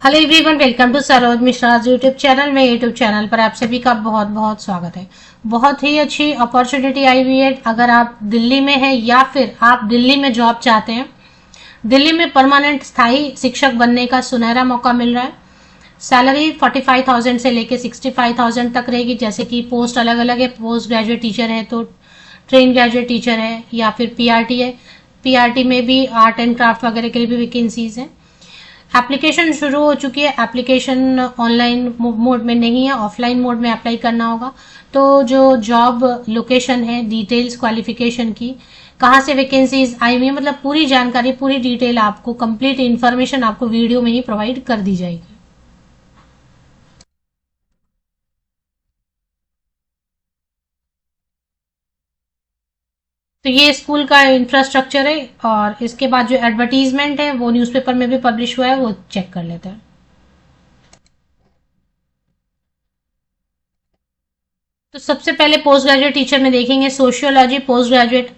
Hello everyone, welcome to Saroj Mishra YouTube channel में। YouTube channel पर आप सभी का बहुत बहुत स्वागत है। बहुत ही अच्छी अपॉर्चुनिटी आई हुई है। अगर आप दिल्ली में हैं या फिर आप दिल्ली में जॉब चाहते हैं, दिल्ली में परमानेंट स्थायी शिक्षक बनने का सुनहरा मौका मिल रहा है। सैलरी 45,000 से लेके 65,000 तक रहेगी। जैसे कि पोस्ट अलग अलग है। पोस्ट ग्रेजुएट टीचर है तो ट्रेन ग्रेजुएट टीचर है या फिर पीआरटी है। पीआरटी में भी आर्ट एंड क्राफ्ट वगैरह के लिए भी वैकेंसीज हैं। एप्लीकेशन शुरू हो चुकी है। एप्लीकेशन ऑनलाइन मोड में नहीं है, ऑफलाइन मोड में अप्लाई करना होगा। तो जो जॉब लोकेशन है, डिटेल्स क्वालिफिकेशन की, कहाँ से वैकेंसीज आई हुई है, मतलब पूरी जानकारी, पूरी डिटेल आपको, कंप्लीट इन्फॉर्मेशन आपको वीडियो में ही प्रोवाइड कर दी जाएगी। तो ये स्कूल का इंफ्रास्ट्रक्चर है और इसके बाद जो एडवर्टीजमेंट है वो न्यूज़पेपर में भी पब्लिश हुआ है, वो चेक कर लेते हैं। तो सबसे पहले पोस्ट ग्रेजुएट टीचर में देखेंगे सोशियोलॉजी। पोस्ट ग्रेजुएट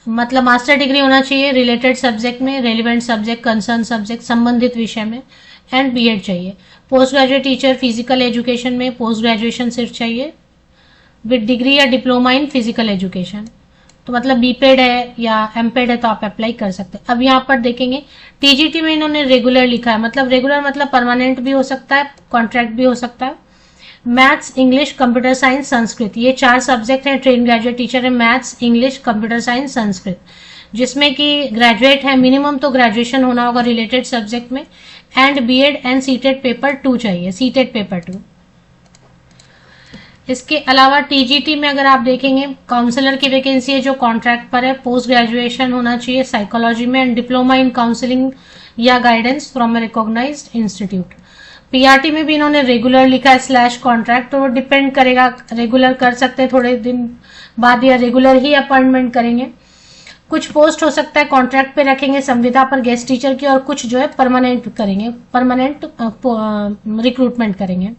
मतलब मास्टर डिग्री होना चाहिए रिलेटेड सब्जेक्ट में, रेलिवेंट सब्जेक्ट, कंसर्न सब्जेक्ट, संबंधित विषय में, एंड बीएड चाहिए। Post graduate teacher physical education में पोस्ट ग्रेजुएशन सिर्फ चाहिए विद डिग्री या डिप्लोमा इन फिजिकल एजुकेशन। तो मतलब बीपेड है या एमपेड है तो आप अप्लाई कर सकते हैं। अब यहाँ पर देखेंगे टीजीटी में इन्होंने रेगुलर लिखा है। मतलब रेगुलर मतलब परमानेंट भी हो सकता है, कॉन्ट्रैक्ट भी हो सकता है। Maths, English, computer science, Sanskrit, ये 4 सब्जेक्ट हैं। ट्रेन ग्रेजुएट टीचर है maths, English, computer science, Sanskrit, जिसमें कि ग्रेजुएट है, मिनिमम तो ग्रेजुएशन होना होगा रिलेटेड सब्जेक्ट में, and BEd and CTET paper 2 चाहिए, सीटेट पेपर 2। इसके अलावा टीजीटी में अगर आप देखेंगे काउंसलर की वैकेंसी है जो कॉन्ट्रैक्ट पर है। पोस्ट ग्रेजुएशन होना चाहिए साइकोलॉजी में एंड डिप्लोमा इन काउंसलिंग या guidance from a recognised institute. PRT में भी इन्होंने रेगुलर लिखा है स्लैश कॉन्ट्रैक्ट, तो डिपेंड करेगा, रेगुलर कर सकते हैं थोड़े दिन बाद या रेगुलर ही अपॉइंटमेंट करेंगे। कुछ पोस्ट हो सकता है कॉन्ट्रैक्ट पे रखेंगे संविदा पर गेस्ट टीचर की, और कुछ जो है परमानेंट करेंगे, परमानेंट रिक्रूटमेंट करेंगे।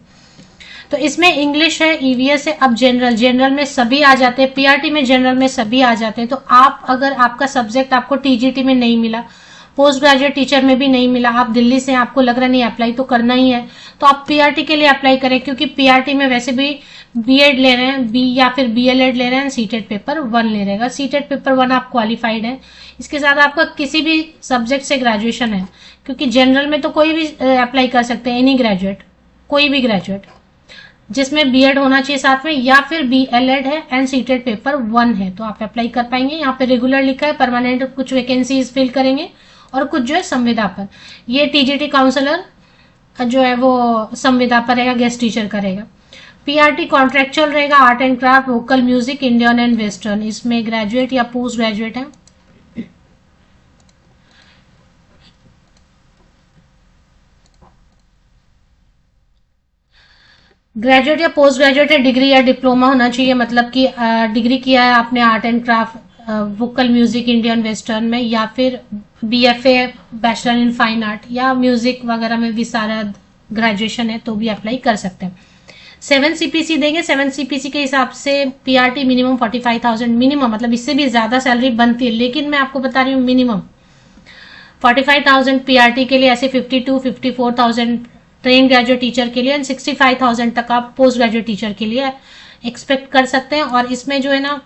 तो इसमें इंग्लिश है, ईवीएस है। अब जनरल में सभी आ जाते हैं, पीआरटी में जनरल में सभी आ जाते हैं। तो आप अगर आपका सब्जेक्ट आपको टीजीटी में नहीं मिला, पोस्ट ग्रेजुएट टीचर में भी नहीं मिला, आप दिल्ली से, आपको लग रहा नहीं अप्लाई तो करना ही है, तो आप पीआरटी के लिए अप्लाई करें, क्योंकि पीआरटी में वैसे भी बीएड ले रहे हैं, बी या फिर बीएलएड ले रहे हैं, सीटेट पेपर 1 ले रहेगा। सीटेट पेपर 1 आप क्वालिफाइड है, इसके साथ आपका किसी भी सब्जेक्ट से ग्रेजुएशन है, क्योंकि जनरल में तो कोई भी अप्लाई कर सकते हैं, एनी ग्रेजुएट, कोई भी ग्रेजुएट जिसमें बीएड होना चाहिए साथ में, या फिर बीएलएड है एंड सीटेट पेपर 1 है, तो आप अप्लाई कर पाएंगे। यहाँ पे रेगुलर लिखा है, परमानेंट कुछ वैकेंसीज फिल करेंगे और कुछ जो है संविदा पर। ये टीजीटी काउंसलर जो है वो संविदा पर रहेगा, गेस्ट टीचर करेगा। पीआरटी कॉन्ट्रेक्चुअल रहेगा, art and craft, vocal music, Indian and western, इसमें ग्रेजुएट या पोस्ट ग्रेजुएट है। ग्रेजुएट या पोस्ट ग्रेजुएट है, डिग्री या डिप्लोमा होना चाहिए। मतलब कि डिग्री किया है आपने art and craft, vocal music, Indian western में, या फिर BFA, bachelor in fine art, या म्यूजिक वगैरह में भी सारा ग्रेजुएशन है तो भी अप्लाई कर सकते हैं। 7 सीपीसी देंगे। 7 सीपीसी के हिसाब से पीआरटी मिनिमम 45,000 मिनिमम, मतलब इससे भी ज्यादा सैलरी बनती है, लेकिन मैं आपको बता रही हूँ मिनिमम 45,000 पीआरटी के लिए, ऐसे 52-54,000 ट्रेन ग्रेजुएट टीचर के लिए, एंड 65,000 तक आप पोस्ट ग्रेजुएट टीचर के लिए एक्सपेक्ट कर सकते हैं। और इसमें जो है ना,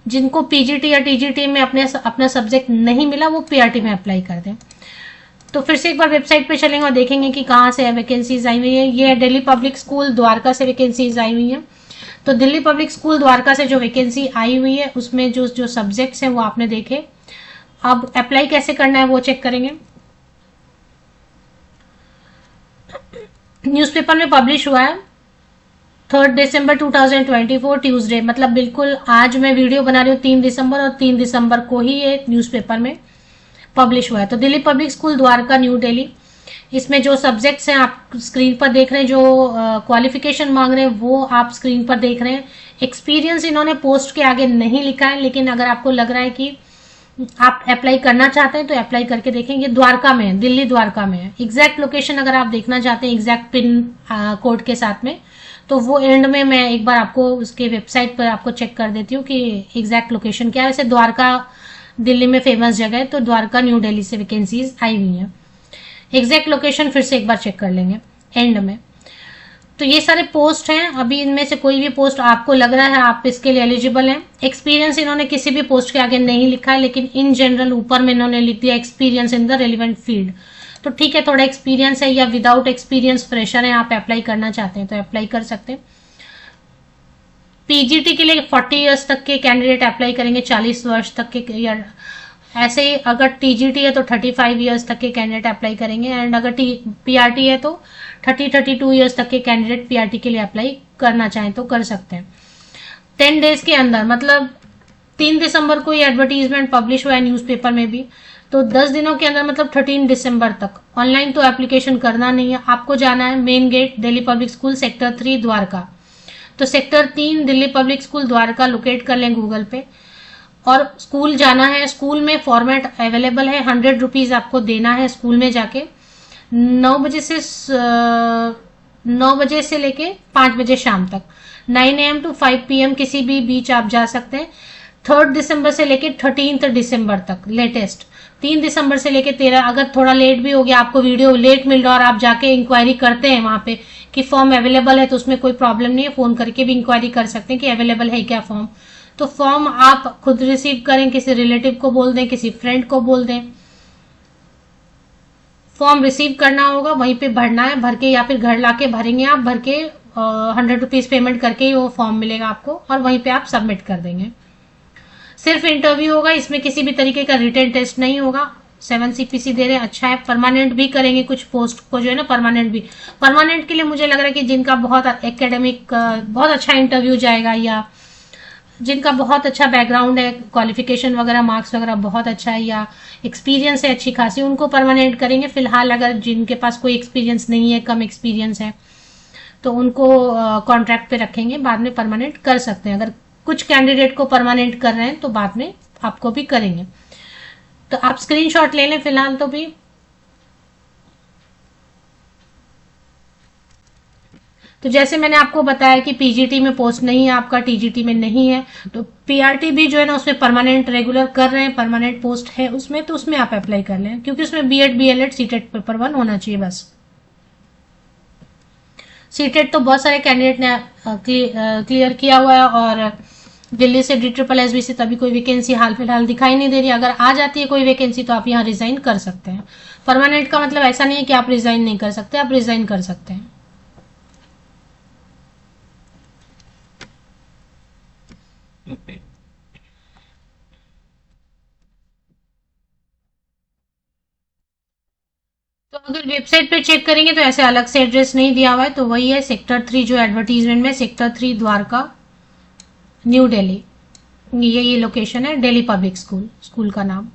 जिनको पीजीटी या टीजीटी में अपना सब्जेक्ट नहीं मिला वो पीआरटी में अप्लाई कर दें। तो फिर से एक बार वेबसाइट पे चलेंगे और देखेंगे कि कहाँ से वैकेंसीज आई हुई है। ये दिल्ली पब्लिक स्कूल द्वारका से वैकेंसीज आई हुई है। तो दिल्ली पब्लिक स्कूल द्वारका से जो वैकेंसी आई हुई है उसमें जो जो सब्जेक्ट्स हैं वो आपने देखे। अब अप्लाई कैसे करना है वो चेक करेंगे। न्यूज़पेपर में पब्लिश हुआ है 3 दिसंबर 2024 ट्यूसडे, मतलब बिल्कुल आज मैं वीडियो बना रही हूँ 3 दिसंबर, और 3 दिसंबर को ही ये न्यूज़पेपर में पब्लिश हुआ है। तो Delhi public school Dwarka, new Delhi, इसमें जो सब्जेक्ट्स हैं आप स्क्रीन पर देख रहे हैं, जो क्वालिफिकेशन मांग रहे हैं वो आप स्क्रीन पर देख रहे हैं। एक्सपीरियंस इन्होंने पोस्ट के आगे नहीं लिखा है, लेकिन अगर आपको लग रहा है कि आप अप्लाई करना चाहते हैं तो अप्लाई करके देखेंगे। द्वारका में है, दिल्ली द्वारका में है। एग्जैक्ट लोकेशन अगर आप देखना चाहते हैं एग्जैक्ट पिन कोड के साथ में, तो वो एंड में मैं एक बार आपको उसके वेबसाइट पर आपको चेक कर देती हूँ कि एग्जैक्ट लोकेशन क्या है। वैसे द्वारका दिल्ली में फेमस जगह है, तो द्वारका न्यू दिल्ली से वैकेंसीज आई हुई हैं। एग्जैक्ट लोकेशन फिर से एक बार चेक कर लेंगे एंड में। तो ये सारे पोस्ट हैं, अभी इनमें से कोई भी पोस्ट आपको लग रहा है आप इसके लिए एलिजिबल हैं। एक्सपीरियंस इन्होंने किसी भी पोस्ट के आगे नहीं लिखा है, लेकिन इन जनरल ऊपर में इन्होंने लिख दिया experience in the relevant field. तो ठीक है, थोड़ा एक्सपीरियंस है या विदाउट एक्सपीरियंस फ्रेशर है, आप अप्लाई करना चाहते हैं तो अप्लाई कर सकते हैं। पीजीटी के लिए 40 इयर्स तक के कैंडिडेट अप्लाई करेंगे, 40 वर्ष तक के, या ऐसे ही अगर टीजीटी है तो 35 इयर्स तक के कैंडिडेट अप्लाई करेंगे, एंड अगर पीआरटी है तो 32 इयर्स तक के कैंडिडेट पीआरटी के लिए अप्लाई करना चाहें तो कर सकते हैं। 10 डेज के अंदर, मतलब 3 दिसंबर को ये एडवर्टीजमेंट पब्लिश हुआ है न्यूज़पेपर में भी, तो 10 दिनों के अंदर मतलब 13 दिसंबर तक। ऑनलाइन तो एप्लीकेशन करना नहीं है, आपको जाना है main gate Delhi public school sector 3 Dwarka. तो sector 3 Delhi public school Dwarka locate कर लें गूगल पे, और स्कूल जाना है। स्कूल में फॉर्मेट अवेलेबल है, 100 रुपीज आपको देना है स्कूल में जाके। 9 बजे से लेके 5 बजे शाम तक, 9 AM to 5 PM किसी भी बीच आप जा सकते हैं। 3 दिसंबर से लेके 13 दिसंबर तक लेटेस्ट, 3 दिसंबर से लेके 13। अगर थोड़ा लेट भी हो गया, आपको वीडियो लेट मिल रहा और आप जाके इंक्वायरी करते हैं वहां पे कि फॉर्म अवेलेबल है, तो उसमें कोई प्रॉब्लम नहीं है, फोन करके भी इंक्वायरी कर सकते हैं कि अवेलेबल है क्या फॉर्म। तो फॉर्म आप खुद रिसीव करें, किसी रिलेटिव को बोल दें, किसी फ्रेंड को बोल दें। फॉर्म रिसीव करना होगा, वहीं पे भरना है, भर के या फिर घर लाके भरेंगे आप, भर के 100 रुपीज पेमेंट करके ही वो फॉर्म मिलेगा आपको, और वहीं पे आप सबमिट कर देंगे। सिर्फ इंटरव्यू होगा, इसमें किसी भी तरीके का रिटन टेस्ट नहीं होगा। 7 CPC दे रहे हैं, अच्छा है। परमानेंट भी करेंगे कुछ पोस्ट को जो है ना, परमानेंट के लिए मुझे लग रहा है कि जिनका बहुत एकेडमिक बहुत अच्छा इंटरव्यू जाएगा, या जिनका बहुत अच्छा बैकग्राउंड है, क्वालिफिकेशन वगैरह मार्क्स वगैरह बहुत अच्छा है, या एक्सपीरियंस है अच्छी खासी, उनको परमानेंट करेंगे। फिलहाल अगर जिनके पास कोई एक्सपीरियंस नहीं है, कम एक्सपीरियंस है, तो उनको कॉन्ट्रैक्ट पे रखेंगे, बाद में परमानेंट कर सकते हैं। अगर कुछ कैंडिडेट को परमानेंट कर रहे हैं तो बाद में आपको भी करेंगे। तो आप स्क्रीनशॉट ले लें फिलहाल तो भी। तो जैसे मैंने आपको बताया कि पीजीटी में पोस्ट नहीं है आपका, टीजीटी में नहीं है, तो पीआरटी भी जो है ना उसमें परमानेंट रेगुलर कर रहे हैं, परमानेंट पोस्ट है उसमें, तो उसमें आप अप्लाई कर लें, क्योंकि उसमें बीएड बीएलएड सीटेट पेपर 1 होना चाहिए बस। सीटेट तो बहुत सारे कैंडिडेट ने क्लियर किया हुआ है, और दिल्ली से DSSB तभी कोई वैकेंसी हाल फिलहाल दिखाई नहीं दे रही। अगर आ जाती है कोई वैकेंसी तो आप यहाँ रिजाइन कर सकते हैं। परमानेंट का मतलब ऐसा नहीं है कि आप रिजाइन नहीं कर सकते, आप रिजाइन कर सकते हैं। तो अगर वेबसाइट पे चेक करेंगे तो ऐसे अलग से एड्रेस नहीं दिया हुआ है, तो वही है सेक्टर 3 जो एडवर्टीजमेंट में, सेक्टर 3 द्वारका, न्यू दिल्ली, ये लोकेशन है। दिल्ली पब्लिक स्कूल का नाम।